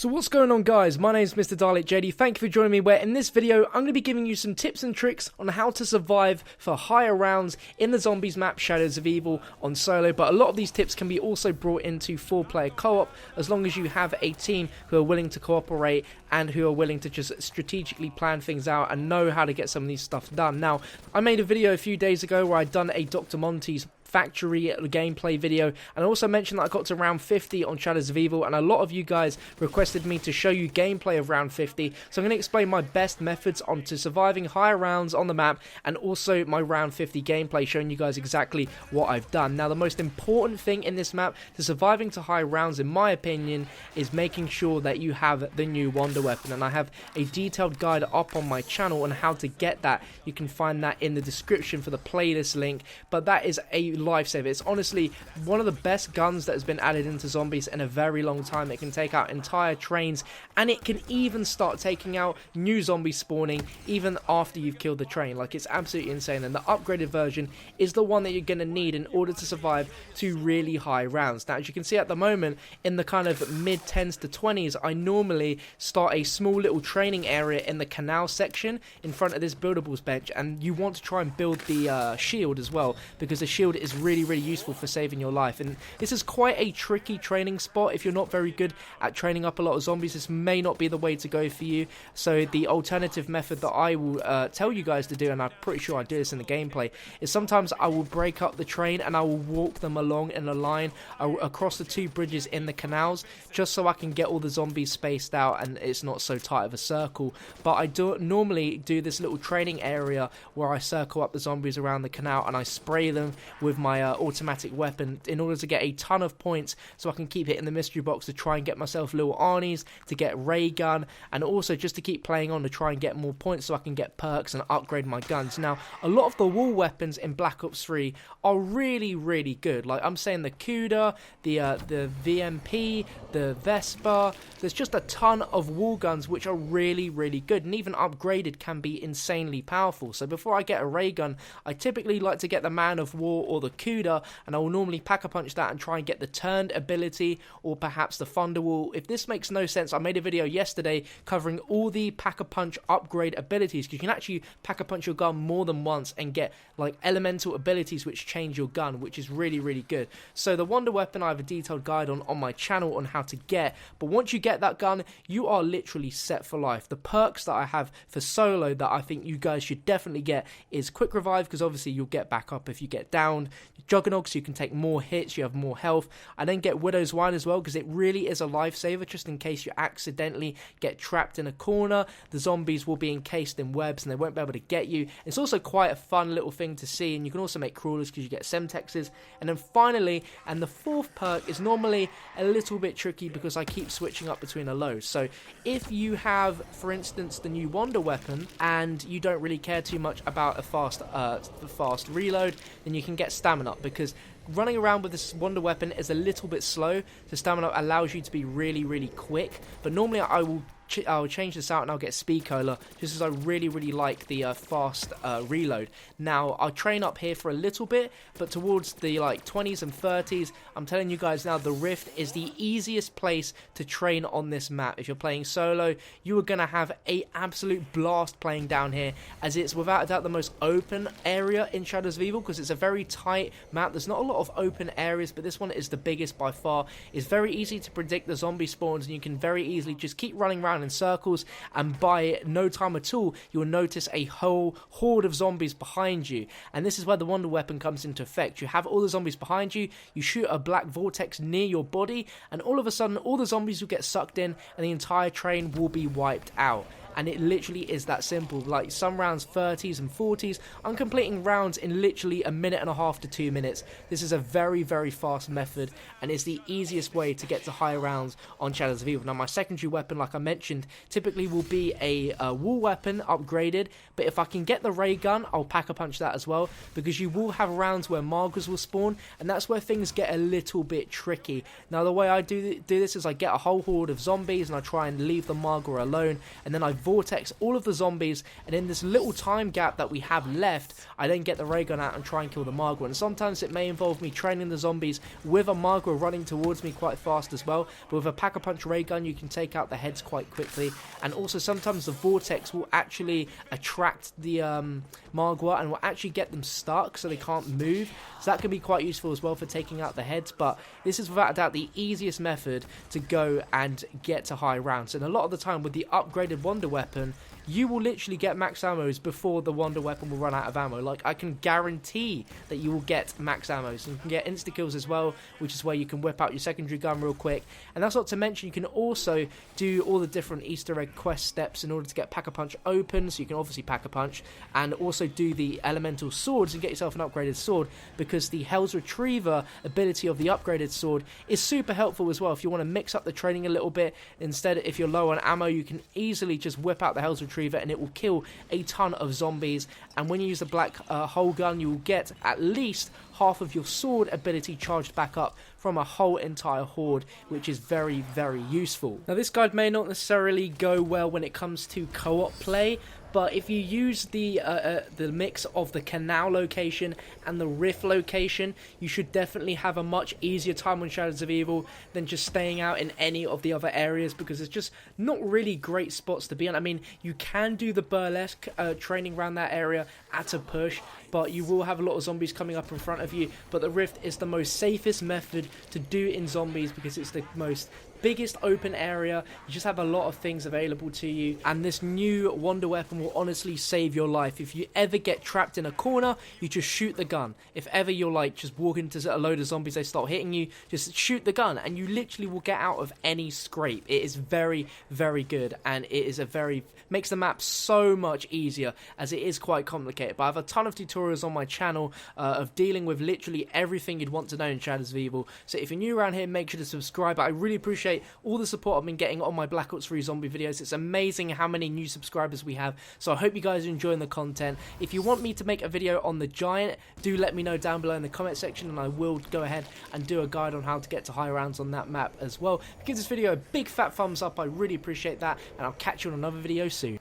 So what's going on, guys? My name is MrDalekJD. Thank you for joining me, where in this video I'm going to be giving you some tips and tricks on how to survive for higher rounds in the zombies map Shadows of Evil on solo, but a lot of these tips can be also brought into 4-player co-op as long as you have a team who are willing to cooperate and who are willing to just strategically plan things out and know how to get some of these stuff done. Now, I made a video a few days ago where I'd done a Dr. Monty's factory gameplay video, and I also mentioned that I got to round 50 on Shadows of Evil, and a lot of you guys requested me to show you gameplay of round 50, so I'm going to explain my best methods onto surviving higher rounds on the map, and also my round 50 gameplay, showing you guys exactly what I've done. Now, the most important thing in this map to surviving to high rounds, in my opinion, is making sure that you have the new wonder weapon, and I have a detailed guide up on my channel on how to get that. You can find that in the description for the playlist link, but that is a lifesaver. It's honestly one of the best guns that has been added into zombies in a very long time. It can take out entire trains, and it can even start taking out new zombies spawning even after you've killed the train. Like, it's absolutely insane, and the upgraded version is the one that you're going to need in order to survive to really high rounds. Now, as you can see at the moment, in the kind of mid 10s to 20s, I normally start a small little training area in the canal section in front of this buildables bench, and you want to try and build the shield as well, because the shield is really useful for saving your life. And this is quite a tricky training spot. If you're not very good at training up a lot of zombies, this may not be the way to go for you. So the alternative method that I will tell you guys to do, and I'm pretty sure I do this in the gameplay, is sometimes I will break up the train and I will walk them along in a line across the two bridges in the canals, just so I can get all the zombies spaced out and it's not so tight of a circle. But I do normally do this little training area where I circle up the zombies around the canal and I spray them with my automatic weapon in order to get a ton of points, so I can keep hitting the mystery box to try and get myself little Arnies, to get ray gun, and also just to keep playing on to try and get more points so I can get perks and upgrade my guns. Now, a lot of the wall weapons in Black Ops 3 are really good. Like, I'm saying the COD, the VMP, the Vespa. There's just a ton of wall guns which are really good, and even upgraded can be insanely powerful. So before I get a ray gun, I typically like to get the Man of War or the COD, and I will normally pack-a-punch that and try and get the turned ability or perhaps the thunder wall. If this makes no sense, I made a video yesterday covering all the pack-a-punch upgrade abilities. You can actually pack-a-punch your gun more than once and get like elemental abilities which change your gun, which is really good. So the wonder weapon I have a detailed guide on my channel on how to get, but once you get that gun, you are literally set for life. The perks that I have for solo that I think you guys should definitely get is quick revive, because obviously you'll get back up if you get downed. Juggernaut, so you can take more hits, you have more health. I then get Widow's Wine as well, because it really is a lifesaver just in case you accidentally get trapped in a corner. The zombies will be encased in webs and they won't be able to get you. It's also quite a fun little thing to see, and you can also make crawlers because you get Semtexes. And then finally, and the fourth perk is normally a little bit tricky because I keep switching up between a load. So if you have, for instance, the new wonder weapon and you don't really care too much about a fast reload, then you can get stamina, because running around with this wonder weapon is a little bit slow, so stamina allows you to be really quick. But normally I'll change this out and I'll get speed cola, just as I really like the fast reload. Now, I'll train up here for a little bit, but towards the like 20s and 30s, I'm telling you guys now, the Rift is the easiest place to train on this map. If you're playing solo, you are going to have a absolute blast playing down here, as it's without a doubt the most open area in Shadows of Evil, because it's a very tight map. There's not a lot of open areas, but this one is the biggest by far. It's very easy to predict the zombie spawns, and you can very easily just keep running around in circles, and by no time at all you'll notice a whole horde of zombies behind you. And this is where the wonder weapon comes into effect. You have all the zombies behind you, you shoot a black vortex near your body, and all of a sudden all the zombies will get sucked in and the entire train will be wiped out. And it literally is that simple. Like, some rounds 30s and 40s, I'm completing rounds in literally a minute and a half to 2 minutes. This is a very fast method, and it's the easiest way to get to higher rounds on Shadows of Evil. Now, my secondary weapon, like I mentioned, typically will be a wall weapon upgraded, but if I can get the ray gun, I'll pack-a-punch that as well, because you will have rounds where Margers will spawn, and that's where things get a little bit tricky. Now, the way I do this is I get a whole horde of zombies and I try and leave the Marger alone, and then I vortex all of the zombies, and in this little time gap that we have left, I then get the ray gun out and try and kill the Margwa. And sometimes it may involve me training the zombies with a Margwa running towards me quite fast as well, but with a pack-a-punch ray gun you can take out the heads quite quickly. And also sometimes the vortex will actually attract the Margwa and will actually get them stuck so they can't move, so that can be quite useful as well for taking out the heads. But this is without a doubt the easiest method to go and get to high rounds, and a lot of the time with the upgraded wonder weapon you will literally get max ammos before the wonder weapon will run out of ammo. Like, I can guarantee that you will get max ammos. And you can get insta-kills as well, which is where you can whip out your secondary gun real quick. And that's not to mention you can also do all the different Easter egg quest steps in order to get Pack-a-Punch open. So you can obviously Pack-a-Punch and also do the elemental swords and get yourself an upgraded sword, because the Hell's Retriever ability of the upgraded sword is super helpful as well. If you want to mix up the training a little bit, instead if you're low on ammo, you can easily just whip out the Hell's Retriever and it will kill a ton of zombies. And when you use the black hole gun, you will get at least half of your sword ability charged back up from a whole entire horde, which is very, very useful. Now, this guide may not necessarily go well when it comes to co-op play, but if you use the mix of the canal location and the rift location, you should definitely have a much easier time on Shadows of Evil than just staying out in any of the other areas, because it's just not really great spots to be on. I mean, you can do the burlesque training around that area at a push, but you will have a lot of zombies coming up in front of you. But the rift is the most safest method to do in zombies, because it's the biggest open area. You just have a lot of things available to you, and this new wonder weapon will honestly save your life. If you ever get trapped in a corner, you just shoot the gun. If ever you're like just walking to a load of zombies, they start hitting you, just shoot the gun and you literally will get out of any scrape. It is very, very good, and it is makes the map so much easier, as it is quite complicated. But I have a ton of tutorials on my channel of dealing with literally everything you'd want to know in Shadows of Evil. So if you're new around here, make sure to subscribe. I really appreciate all the support I've been getting on my Black Ops 3 zombie videos. It's amazing how many new subscribers we have, so I hope you guys are enjoying the content. If you want me to make a video on the Giant, do let me know down below in the comment section, and I will go ahead and do a guide on how to get to high rounds on that map as well. Give this video a big fat thumbs up, I really appreciate that, and I'll catch you on another video soon.